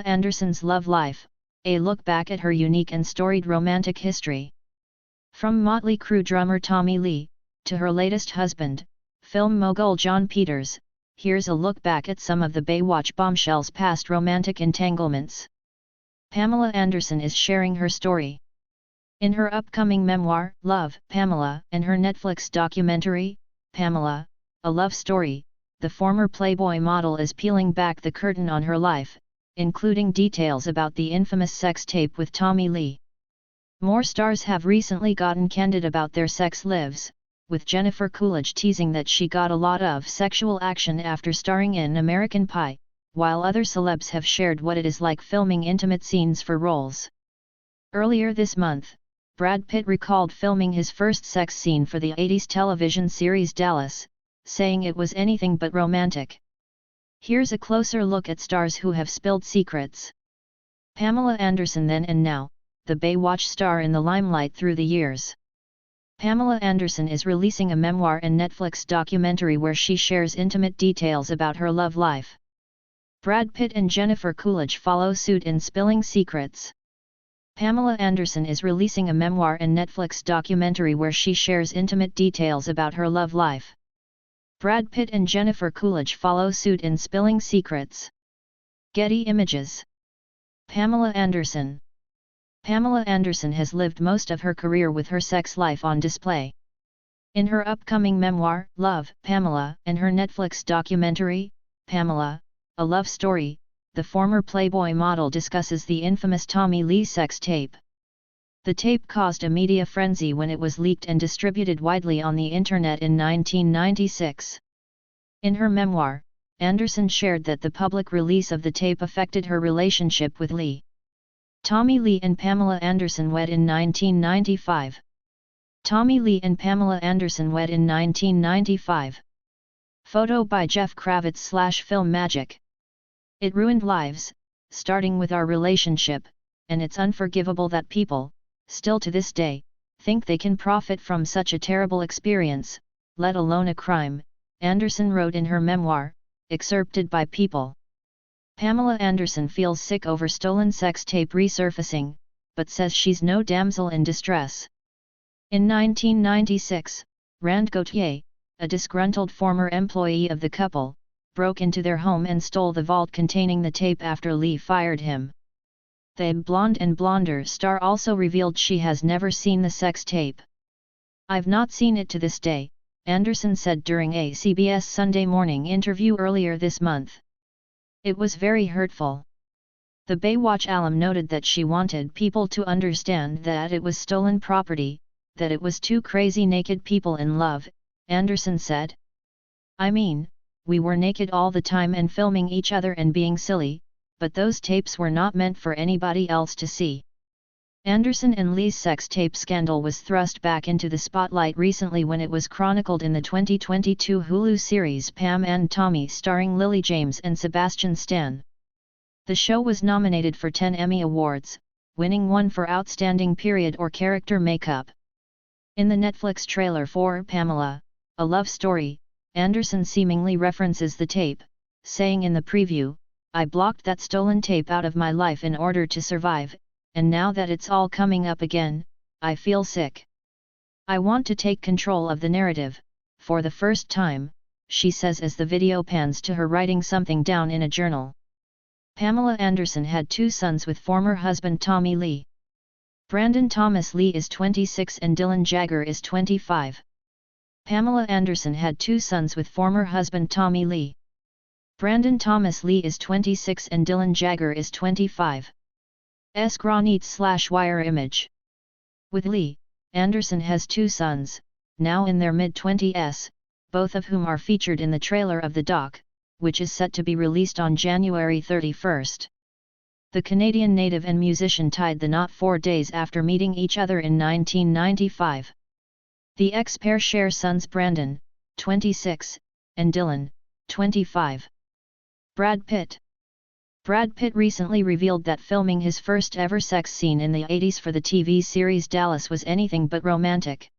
Pamela Anderson's love life, a look back at her unique and storied romantic history. From Motley Crue drummer Tommy Lee, to her latest husband, film mogul Jon Peters, here's a look back at some of the Baywatch bombshells' past romantic entanglements. Pamela Anderson is sharing her story. In her upcoming memoir, Love, Pamela, and her Netflix documentary, Pamela, A Love Story, the former Playboy model is peeling back the curtain on her life, including details about the infamous sex tape with Tommy Lee. More stars have recently gotten candid about their sex lives, with Jennifer Coolidge teasing that she got a lot of sexual action after starring in American Pie, while other celebs have shared what it is like filming intimate scenes for roles. Earlier this month, Brad Pitt recalled filming his first sex scene for the 80s television series Dallas, saying it was anything but romantic. Here's a closer look at stars who have spilled secrets. Pamela Anderson then and now, the Baywatch star in the limelight through the years. Pamela Anderson is releasing a memoir and Netflix documentary where she shares intimate details about her love life. Brad Pitt and Jennifer Coolidge follow suit in spilling secrets. Pamela Anderson is releasing a memoir and Netflix documentary where she shares intimate details about her love life. Brad Pitt and Jennifer Coolidge follow suit in spilling secrets. Getty Images. Pamela Anderson. Pamela Anderson has lived most of her career with her sex life on display. In her upcoming memoir, Love, Pamela, and her Netflix documentary, Pamela, A Love Story, the former Playboy model discusses the infamous Tommy Lee sex tape. The tape caused a media frenzy when it was leaked and distributed widely on the internet in 1996. In her memoir, Anderson shared that the public release of the tape affected her relationship with Lee. Tommy Lee and Pamela Anderson wed in 1995. Tommy Lee and Pamela Anderson wed in 1995. Photo by Jeff Kravitz/Film Magic. It ruined lives, starting with our relationship, and it's unforgivable that people, still to this day, think they can profit from such a terrible experience, let alone a crime, Anderson wrote in her memoir, excerpted by People. Pamela Anderson feels sick over stolen sex tape resurfacing, but says she's no damsel in distress. In 1996, Rand Gauthier, a disgruntled former employee of the couple, broke into their home and stole the vault containing the tape after Lee fired him. The Blonde and Blonder star also revealed she has never seen the sex tape. "I've not seen it to this day," Anderson said during a CBS Sunday Morning interview earlier this month. "It was very hurtful." The Baywatch alum noted that she wanted people to understand that it was stolen property, that it was two crazy naked people in love, Anderson said. "I mean, we were naked all the time and filming each other and being silly, but those tapes were not meant for anybody else to see." Anderson and Lee's sex tape scandal was thrust back into the spotlight recently when it was chronicled in the 2022 Hulu series Pam and Tommy starring Lily James and Sebastian Stan. The show was nominated for 10 Emmy Awards, winning one for Outstanding Period or Character Makeup. In the Netflix trailer for Pamela, A Love Story, Anderson seemingly references the tape, saying in the preview, "I blocked that stolen tape out of my life in order to survive, and now that it's all coming up again, I feel sick. I want to take control of the narrative, for the first time," she says as the video pans to her writing something down in a journal. Pamela Anderson had two sons with former husband Tommy Lee. Brandon Thomas Lee is 26 and Dylan Jagger is 25. Pamela Anderson had two sons with former husband Tommy Lee. Brandon Thomas Lee is 26 and Dylan Jagger is 25. Granite/wire image. With Lee, Anderson has two sons, now in their mid-20s, both of whom are featured in the trailer of the doc, which is set to be released on January 31. The Canadian native and musician tied the knot 4 days after meeting each other in 1995. The ex-pair share sons Brandon, 26, and Dylan, 25. Brad Pitt. Brad Pitt recently revealed that filming his first ever sex scene in the 80s for the TV series Dallas was anything but romantic.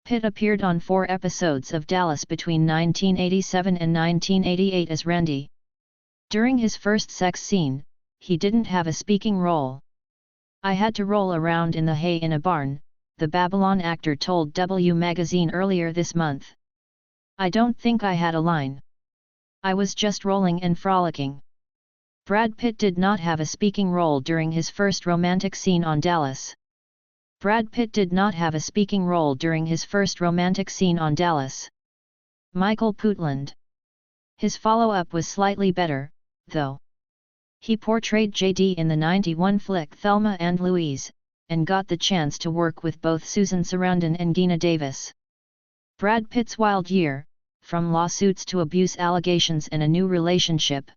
Pitt appeared on 4 episodes of Dallas between 1987 and 1988 as Randy. During his first sex scene, he didn't have a speaking role. I had to roll around in the hay in a barn, the Babylon actor told W Magazine earlier this month. I don't think I had a line. I was just rolling and frolicking. Brad Pitt did not have a speaking role during his first romantic scene on Dallas. Brad Pitt did not have a speaking role during his first romantic scene on Dallas. Michael Putland. His follow-up was slightly better, though. He portrayed JD in the '91 flick Thelma and Louise, and got the chance to work with both Susan Sarandon and Geena Davis. Brad Pitt's wild year, from lawsuits to abuse allegations and a new relationship.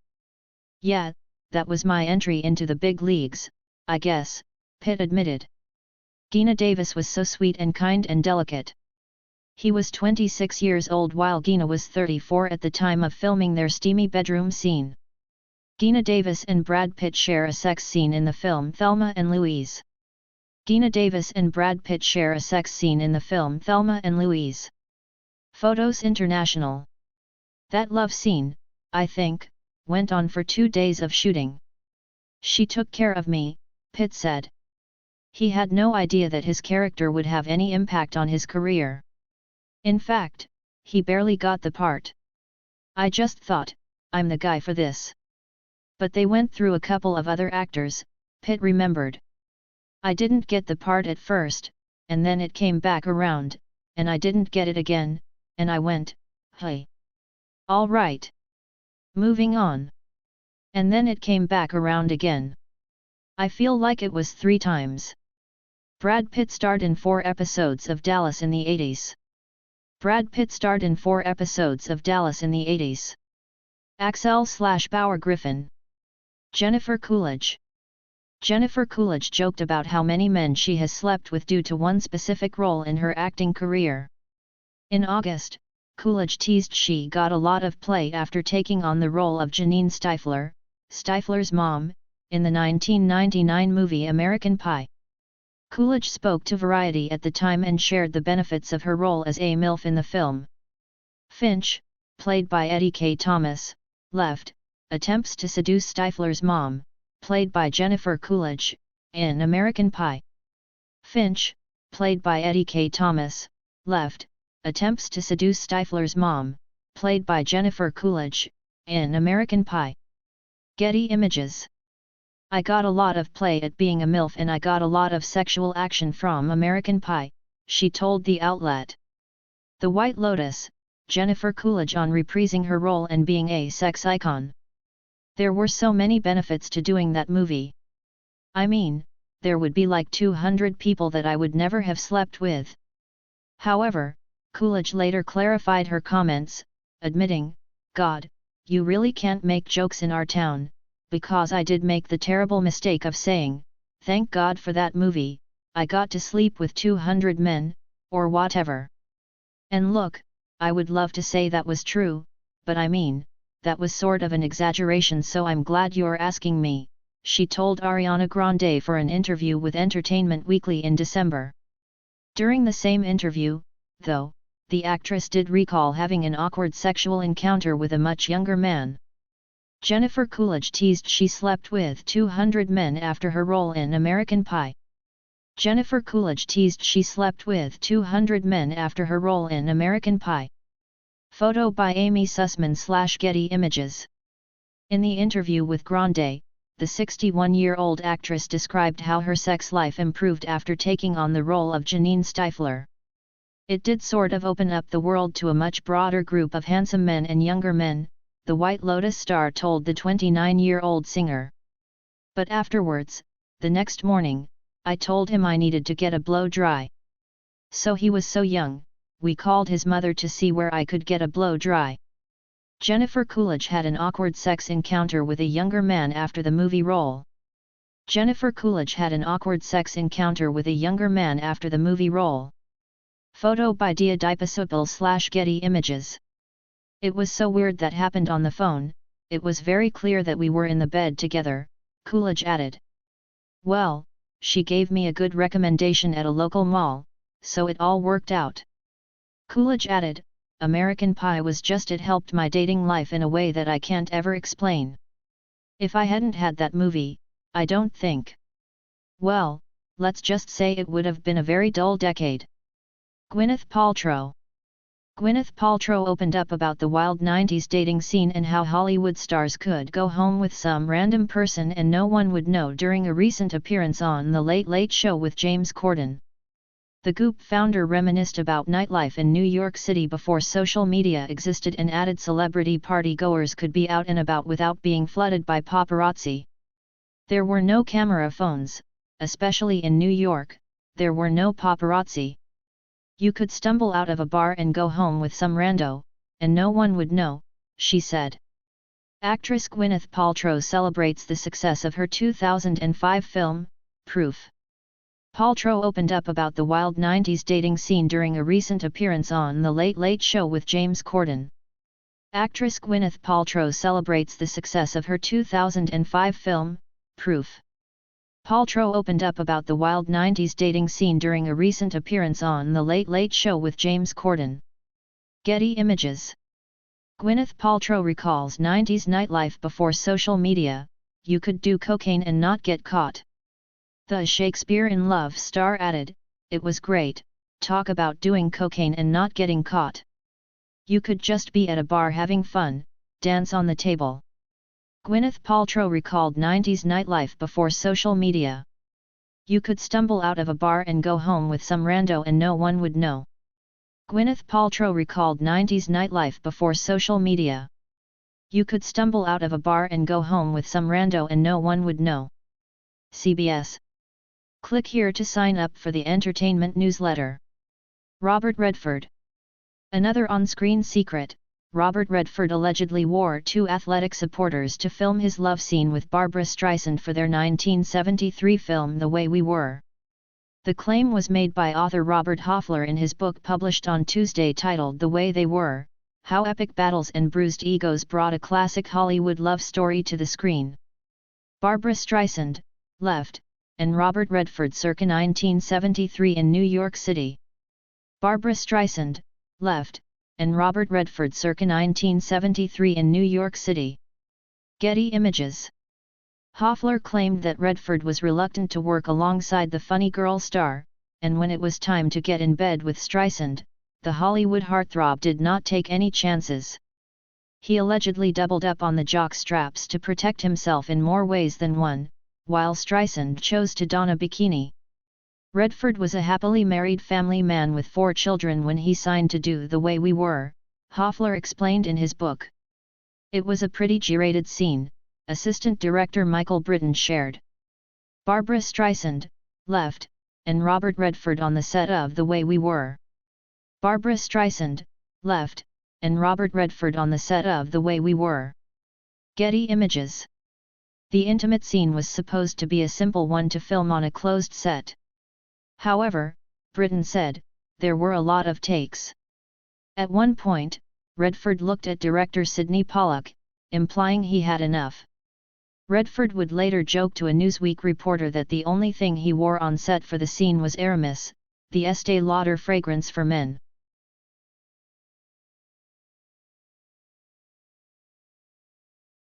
Yeah, that was my entry into the big leagues, I guess, Pitt admitted. Geena Davis was so sweet and kind and delicate. He was 26 years old while Geena was 34 at the time of filming their steamy bedroom scene. Geena Davis and Brad Pitt share a sex scene in the film Thelma and Louise. Geena Davis and Brad Pitt share a sex scene in the film Thelma and Louise. Photos International. That love scene, I think, went on for 2 days of shooting. She took care of me, Pitt said. He had no idea that his character would have any impact on his career. In fact, he barely got the part. I just thought, I'm the guy for this. But they went through a couple of other actors, Pitt remembered. I didn't get the part at first, and then it came back around, and I didn't get it again, and I went, hey. All right. Moving on. And then it came back around again. I feel like it was 3 times. Brad Pitt starred in 4 episodes of Dallas in the 80s. Brad Pitt starred in 4 episodes of Dallas in the 80s. Axel/Bauer Griffin. Jennifer Coolidge. Jennifer Coolidge joked about how many men she has slept with due to one specific role in her acting career. In August, Coolidge teased she got a lot of play after taking on the role of Janine Stifler, Stifler's mom, in the 1999 movie American Pie. Coolidge spoke to Variety at the time and shared the benefits of her role as a MILF in the film. Finch, played by Eddie K. Thomas, left, attempts to seduce Stifler's mom, played by Jennifer Coolidge, in American Pie. Finch, played by Eddie K. Thomas, left, attempts to seduce Stifler's mom, played by Jennifer Coolidge, in American Pie. Getty Images. I got a lot of play at being a MILF and I got a lot of sexual action from American Pie, she told the outlet. The White Lotus, Jennifer Coolidge on reprising her role and being a sex icon. There were so many benefits to doing that movie. I mean, there would be like 200 people that I would never have slept with. However, Coolidge later clarified her comments, admitting, God, you really can't make jokes in our town, because I did make the terrible mistake of saying, thank God for that movie, I got to sleep with 200 men, or whatever. And look, I would love to say that was true, but I mean, that was sort of an exaggeration, so I'm glad you're asking me, she told Ariana Grande for an interview with Entertainment Weekly in December. During the same interview, though, the actress did recall having an awkward sexual encounter with a much younger man. Jennifer Coolidge teased she slept with 200 men after her role in American Pie. Jennifer Coolidge teased she slept with 200 men after her role in American Pie. Photo by Amy Sussman/Getty Images. In the interview with Grande, the 61-year-old actress described how her sex life improved after taking on the role of Janine Stifler. It did sort of open up the world to a much broader group of handsome men and younger men, the White Lotus star told the 29-year-old singer. But afterwards, the next morning, I told him I needed to get a blow dry. So he was so young, we called his mother to see where I could get a blow dry. Jennifer Coolidge had an awkward sex encounter with a younger man after the movie role. Jennifer Coolidge had an awkward sex encounter with a younger man after the movie role. Photo by Dia Dipasupal/Getty Images. It was so weird that happened on the phone, it was very clear that we were in the bed together, Coolidge added. Well, she gave me a good recommendation at a local mall, so it all worked out. Coolidge added, American Pie was just it helped my dating life in a way that I can't ever explain. If I hadn't had that movie, I don't think. Well, let's just say it would have been a very dull decade. Gwyneth Paltrow. Gwyneth Paltrow opened up about the wild 90s dating scene and how Hollywood stars could go home with some random person and no one would know during a recent appearance on The Late Late Show with James Corden. The Goop founder reminisced about nightlife in New York City before social media existed and added celebrity party-goers could be out and about without being flooded by paparazzi. There were no camera phones, especially in New York, there were no paparazzi. You could stumble out of a bar and go home with some rando, and no one would know, she said. Actress Gwyneth Paltrow celebrates the success of her 2005 film, Proof. Paltrow opened up about the wild 90s dating scene during a recent appearance on The Late Late Show with James Corden. Actress Gwyneth Paltrow celebrates the success of her 2005 film, Proof. Paltrow opened up about the wild 90s dating scene during a recent appearance on The Late Late Show with James Corden. Getty Images. Gwyneth Paltrow recalls 90s nightlife before social media, you could do cocaine and not get caught. The Shakespeare in Love star added, "It was great, talk about doing cocaine and not getting caught. You could just be at a bar having fun, dance on the table." Gwyneth Paltrow recalled 90s nightlife before social media. You could stumble out of a bar and go home with some rando and no one would know. Gwyneth Paltrow recalled 90s nightlife before social media. You could stumble out of a bar and go home with some rando and no one would know. CBS. Click here to sign up for the entertainment newsletter. Robert Redford. Another on-screen secret, Robert Redford allegedly wore two athletic supporters to film his love scene with Barbra Streisand for their 1973 film The Way We Were. The claim was made by author Robert Hoffler in his book published on Tuesday titled The Way They Were, How Epic Battles and Bruised Egos Brought a Classic Hollywood Love Story to the Screen. Barbra Streisand, left, and Robert Redford circa 1973 in New York City. Barbra Streisand, left, and Robert Redford circa 1973 in New York City. Getty Images. Hoffler claimed that Redford was reluctant to work alongside the funny girl star, and when it was time to get in bed with Streisand, the Hollywood heartthrob did not take any chances. He allegedly doubled up on the jock straps to protect himself in more ways than one, while Streisand chose to don a bikini. Redford was a happily married family man with 4 children when he signed to do The Way We Were, Hoffler explained in his book. It was a pretty G-rated scene, assistant director Michael Britton shared. Barbra Streisand, left, and Robert Redford on the set of The Way We Were. Barbra Streisand, left, and Robert Redford on the set of The Way We Were. Getty Images. The intimate scene was supposed to be a simple one to film on a closed set. However, Britton said, there were a lot of takes. At one point, Redford looked at director Sidney Pollack, implying he had enough. Redford would later joke to a Newsweek reporter that the only thing he wore on set for the scene was Aramis, the Estée Lauder fragrance for men.